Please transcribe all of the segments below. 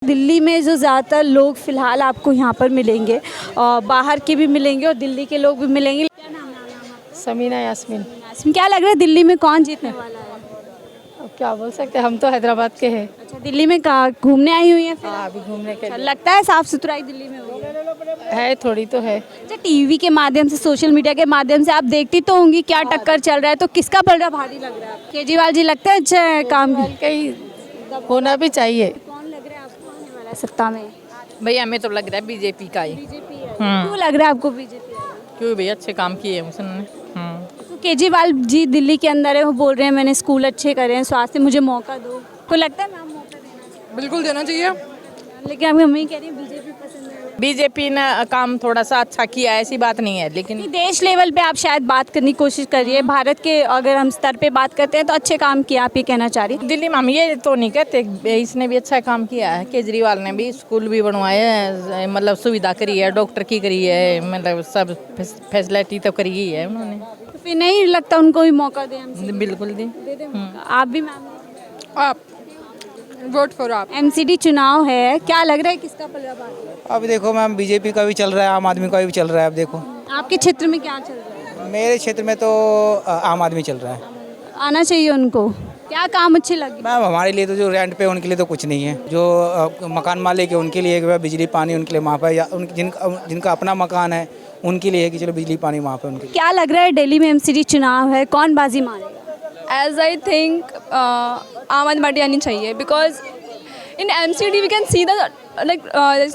दिल्ली में जो ज़्यादातर लोग फ़िलहाल आपको यहाँ पर मिलेंगे और बाहर के भी मिलेंगे और दिल्ली के लोग भी मिलेंगे। क्या नाम है? समीना यास्मीन। यास्मीन, क्या लग रहा है दिल्ली में कौन जीतने वाला है? अब क्या बोल सकते हैं, हम तो हैदराबाद के हैं। अच्छा, दिल्ली में कहाँ घूमने आई हुई हैं फिर? हाँ, अभी घूमने के अच्छा, लिए लगता है साफ़ सुथराई दिल्ली में हुई है? है, थोड़ी तो है। अच्छा, टीवी के माध्यम से, सोशल मीडिया के माध्यम से आप देखती तो होंगी क्या टक्कर चल रहा है, तो किसका पलड़ा भारी लग रहा है? केजरीवाल जी लगता है अच्छा है काम? कहीं होना भी चाहिए। कौन लग रहा है आपको आने वाला है सत्ता में? भैया हमें तो लग रहा है बीजेपी का ही। बीजेपी है। क्यों लग रहा है आपको बीजेपी? क्यों भैया अच्छे काम किए हैं उसने। तो केजरीवाल जी दिल्ली के अंदर है, वो बोल रहे हैं मैंने स्कूल अच्छे करे हैं, स्वास्थ्य मुझे मौका दो। को लगता है मैम मौका देना चाहिए? बिल्कुल देना चाहिए। लेकिन आपकी मम्मी कह रही है बीजेपी पसंद है। बीजेपी ने काम थोड़ा सा अच्छा किया है, ऐसी बात नहीं है, लेकिन कि देश लेवल पे आप शायद बात करने की कोशिश करिए, भारत के अगर हम स्तर पे बात करते हैं तो अच्छे काम किया, आप ये कहना चाह रही हैं? दिल्ली में हम ये तो नहीं कहते, इसने भी अच्छा काम किया है। केजरीवाल ने भी स्कूल भी बनवाए हैं, मतलब सुविधा करी है, डॉक्टर की करी है, मतलब सब फैसिलिटी तो करी ही है उन्होंने। तो फिर नहीं लगता उनको भी मौका दें हमसे? बिल्कुल दी। दे दें मौका। आप भी मैम? आप वोट फॉर आप। एमसीडी चुनाव है, क्या लग रहा है किसका पलड़ा भारी है? अब देखो मैम, बीजेपी का भी चल रहा है, आम आदमी का भी चल रहा है। अब देखो आपके क्षेत्र में क्या चल रहा है? मेरे क्षेत्र में तो आम आदमी चल रहा है। आना चाहिए उनको। क्या काम अच्छे लगे? मैम हमारे लिए तो जो रेंट पे उनके लिए तो कुछ नहीं है, जो मकान मालिक है उनके लिए बिजली पानी उनके लिए माफ़ है, या जिनका अपना मकान है उनके लिए है कि चलो बिजली पानी माफ़ है उनके लिए। क्या लग रहा है दिल्ली में एमसीडी चुनाव है, कौन बाजी मारेगा? एज आई थिंक आम आदमी पार्टी आनी चाहिए, because in MCD we can see the like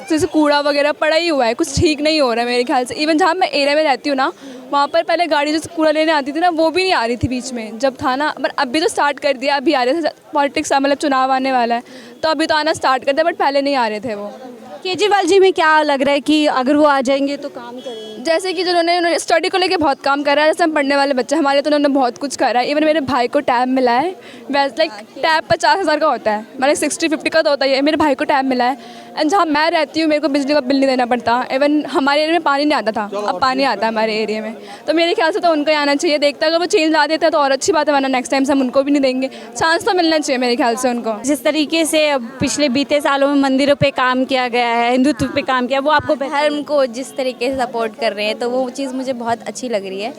जैसे कूड़ा वगैरह पड़ा ही हुआ है, कुछ ठीक नहीं हो रहा है मेरे ख्याल से। इवन जहाँ मैं एरिया में रहती हूँ ना, वहाँ पर पहले गाड़ी जो कूड़ा लेने आती थी ना, वो भी नहीं आ रही थी बीच में जब था ना, बट अभी तो स्टार्ट कर दिया। अभी आ रहे थे, पॉलिटिक्स मतलब चुनाव आने वाला है तो अभी तो आना स्टार्ट कर दिया, बट पहले नहीं आ रहे थे वो। केजरीवाल जी में क्या लग रहा है कि अगर वो आ जाएंगे तो काम करेंगे? जैसे कि उन्होंने स्टडी को लेके बहुत काम करा है, जैसे हम पढ़ने वाले बच्चे हमारे, तो उन्होंने बहुत कुछ करा है। इवन मेरे भाई को टैब मिला है, वैसे लाइक टैब 50,000 का होता है, मतलब 60-50 का तो होता ही है। मेरे भाई को टैब मिला है, एंड जहाँ मैं रहती हूँ मेरे को बिजली का बिल नहीं देना पड़ता। इवन हमारे एरिया में पानी नहीं आता था, अब पानी आता है हमारे एरिया में। तो मेरे ख्याल से तो उनको ही आना चाहिए। देखता अगर वो चेंज ला देते हैं तो और अच्छी बात है, वरना नेक्स्ट टाइम से हम उनको भी नहीं देंगे। चांस तो मिलना चाहिए मेरे ख्याल से उनको। जिस तरीके से अब पिछले बीते सालों में मंदिरों पे काम किया गया है, हिंदुत्व पे काम किया, वो आपको धर्म को जिस तरीके से सपोर्ट कर रहे हैं तो वो चीज़ मुझे बहुत अच्छी लग रही है।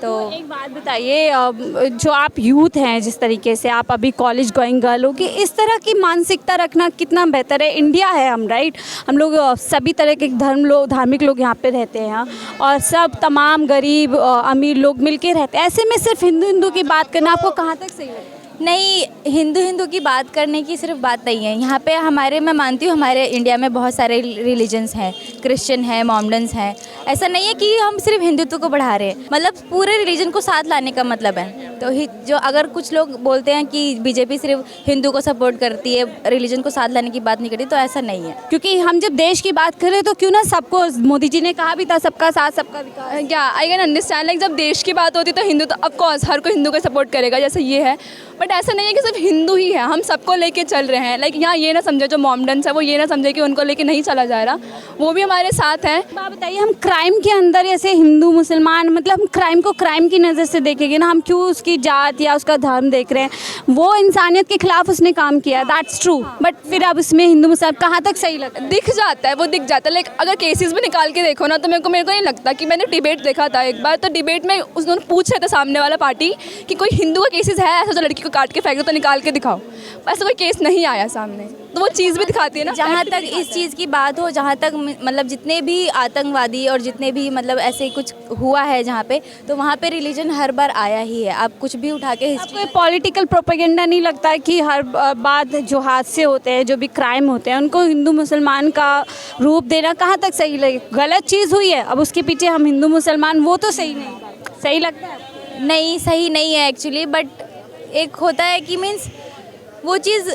तो एक बात बताइए, जो आप यूथ हैं, जिस तरीके से आप अभी कॉलेज गोइंग गर्ल हो, कि इस तरह की मानसिकता रखना कितना बेहतर है? इंडिया है हम, राइट? हम लोग सभी तरह के धार्मिक लोग यहाँ पे रहते हैं और सब तमाम गरीब अमीर लोग मिलके रहते हैं। ऐसे में सिर्फ हिंदू की बात करना आपको कहाँ तक सही लगता है? नहीं, हिंदू की बात करने की सिर्फ बात नहीं है। यहाँ पे मैं मानती हूँ हमारे इंडिया में बहुत सारे रिलीजन्स हैं, क्रिश्चियन है, मोमडन्स हैं। ऐसा नहीं है कि हम सिर्फ हिंदुत्व को बढ़ा रहे हैं, मतलब पूरे रिलीजन को साथ लाने का मतलब है। तो जो अगर कुछ लोग बोलते हैं कि बीजेपी सिर्फ हिंदू को सपोर्ट करती है, रिलीजन को साथ लाने की बात नहीं करती, तो ऐसा नहीं है। क्योंकि हम जब देश की बात करें तो क्यों ना सबको, मोदी जी ने कहा भी था सबका साथ सबका विकास। क्या आई कैन अंडरस्टैंड, लाइक जब देश की बात होती है तो हिंदू तो ऑफकोर्स हर कोई हिंदू को सपोर्ट करेगा, जैसे ये है। बट ऐसा नहीं है कि सिर्फ हिंदू ही है, हम सबको लेके चल रहे हैं। लाइक यहाँ ये ना समझे जो मोमडन्स है वो ये ना समझे कि उनको लेके नहीं चला जा रहा, वो भी हमारे साथ हैं। आप बताइए, हम क्राइम के अंदर ऐसे हिंदू मुसलमान, मतलब हम क्राइम को क्राइम की नज़र से देखेंगे ना, हम क्यों उसकी जात या उसका धर्म देख रहे हैं? वो इंसानियत के खिलाफ उसने काम किया, दैट्स ट्रू। बट फिर अब इसमें हिंदू मुसलमान कहाँ तक सही लगता है? दिख जाता है, वो दिख जाता है। लाइक अगर केसेस भी निकाल के देखो ना, तो मेरे को नहीं लगता कि मैंने डिबेट देखा था एक बार, तो डिबेट में उन्होंने पूछे थे सामने वाला पार्टी कि कोई हिंदू का केसेस है ऐसा जो लड़की को काट के फेंक दो, तो निकाल के दिखाओ। ऐसा कोई केस नहीं आया सामने, तो वो चीज़ भी दिखाती है ना। जहाँ तक इस चीज़ की बात हो, जहाँ तक मतलब जितने भी आतंकवादी और जितने भी मतलब ऐसे कुछ हुआ है जहाँ पे, तो वहाँ पे रिलीजन हर बार आया ही है। आप कुछ भी उठा के आपको पॉलिटिकल प्रोपेगेंडा नहीं लगता है कि हर बात जो हादसे होते हैं, जो भी क्राइम होते हैं, उनको हिंदू मुसलमान का रूप देना कहाँ तक सही लगे? गलत चीज़ हुई है, अब उसके पीछे हम हिंदू मुसलमान, वो तो सही नहीं, सही लगता है? नहीं, सही नहीं है एक्चुअली। बट एक होता है कि मीन्स वो चीज़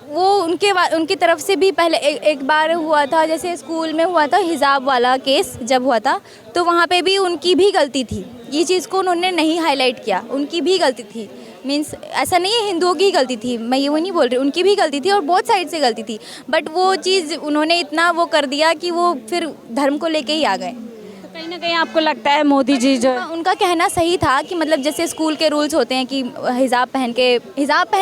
वो उनकी तरफ से भी पहले एक बार हुआ था, जैसे स्कूल में हुआ था हिजाब वाला केस जब हुआ था, तो वहाँ पे भी उनकी भी गलती थी। ये चीज़ को उन्होंने नहीं हाईलाइट किया, उनकी भी गलती थी। मीन्स ऐसा नहीं है हिंदुओं की गलती थी, मैं ये वो नहीं बोल रही, उनकी भी गलती थी और बहुत साइड से गलती थी। बट वो चीज़ उन्होंने इतना वो कर दिया कि वो फिर धर्म को लेके ही आ गए। कहीं ना कहीं आपको लगता है मोदी जी जो है उनका कहना सही था कि मतलब जैसे स्कूल के रूल्स होते हैं कि हिजाब पहन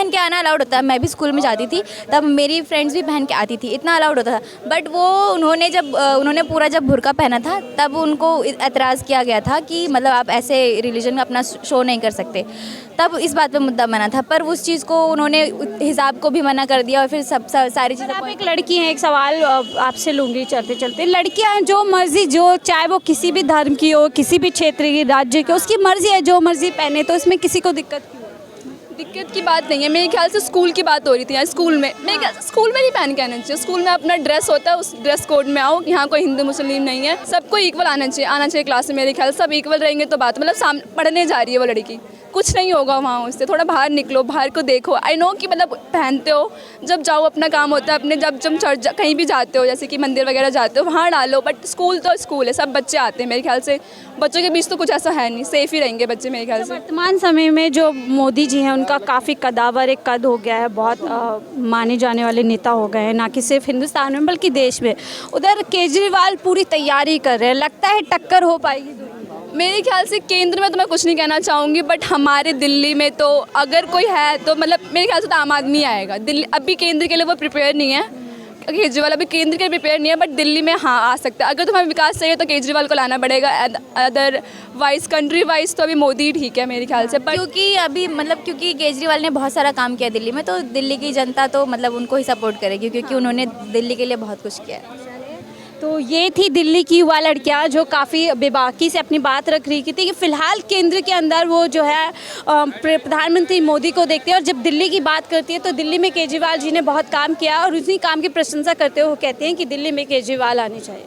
के आना अलाउड होता है। मैं भी स्कूल में जाती थी तब मेरी फ्रेंड्स भी पहन के आती थी, इतना अलाउड होता था। बट वो उन्होंने पूरा जब बुर्का पहना था तब उनको एतराज़ किया गया था कि मतलब आप ऐसे रिलीजन में अपना शो नहीं कर सकते। तब इस बात पे मुद्दा बना था, पर उस चीज़ को उन्होंने हिजाब को भी मना कर दिया और फिर सारी चीज़ें। आप एक लड़की हैं, एक सवाल आपसे लूँगी चलते चलते। लड़कियां जो मर्जी, जो चाहे वो किसी भी धर्म की हो, किसी भी क्षेत्र की, राज्य की, उसकी मर्जी है जो मर्जी पहने, तो इसमें किसी को दिक्कत क्यों है? दिक्कत की बात नहीं है, मेरे ख्याल से स्कूल की बात हो रही थी यहाँ। स्कूल में मेरे ख्याल से स्कूल में नहीं पहन के आना चाहिए। स्कूल में अपना ड्रेस होता है, उस ड्रेस कोड में आओ। यहाँ कोई हिंदू मुस्लिम नहीं है, सबको इक्वल आना चाहिए क्लास में। मेरे ख्याल से सब इक्वल रहेंगे तो बात, मतलब सामने पढ़ने जा रही है वो लड़की, कुछ नहीं होगा वहाँ उससे। थोड़ा बाहर निकलो, बाहर को देखो। आई नो कि मतलब पहनते हो, जब जाओ अपना काम होता है अपने, जब चर्च कहीं भी जाते हो, जैसे कि मंदिर वगैरह जाते हो, वहाँ डालो। बट स्कूल तो स्कूल है, सब बच्चे आते हैं। मेरे ख्याल से बच्चों के बीच तो कुछ ऐसा है नहीं, सेफ ही रहेंगे बच्चे मेरे ख्याल से। वर्तमान समय में जो मोदी जी हैं उनका काफ़ी कदावर एक कद हो गया है, बहुत माने जाने वाले नेता हो गए हैं, ना कि सिर्फ हिंदुस्तान में बल्कि देश में। उधर केजरीवाल पूरी तैयारी कर रहे हैं, लगता है टक्कर हो पाएगी दोनों? मेरे ख्याल से केंद्र में तो मैं कुछ नहीं कहना चाहूँगी, बट हमारे दिल्ली में तो अगर कोई है तो मतलब मेरे ख्याल से तो आम आदमी आएगा। दिल्ली अभी केंद्र के लिए वो प्रिपेयर नहीं है, केजरीवाल अभी केंद्र के लिए प्रिपेयर नहीं है, बट दिल्ली में हाँ आ सकता है। अगर तुम्हें विकास चाहिए तो केजरीवाल को लाना पड़ेगा, अदरवाइज कंट्री वाइज तो अभी मोदी ठीक है मेरे ख्याल से। पर क्योंकि केजरीवाल ने बहुत सारा काम किया दिल्ली में, तो दिल्ली की जनता तो मतलब उनको ही सपोर्ट करेगी क्योंकि उन्होंने दिल्ली के लिए बहुत कुछ किया है। तो ये थी दिल्ली की युवा लड़कियां जो काफ़ी बेबाकी से अपनी बात रख रही थी कि फ़िलहाल केंद्र के अंदर वो जो है प्रधानमंत्री मोदी को देखते हैं, और जब दिल्ली की बात करती है तो दिल्ली में केजरीवाल जी ने बहुत काम किया और उसी काम की प्रशंसा करते हुए वो कहते हैं कि दिल्ली में केजरीवाल आने चाहिए।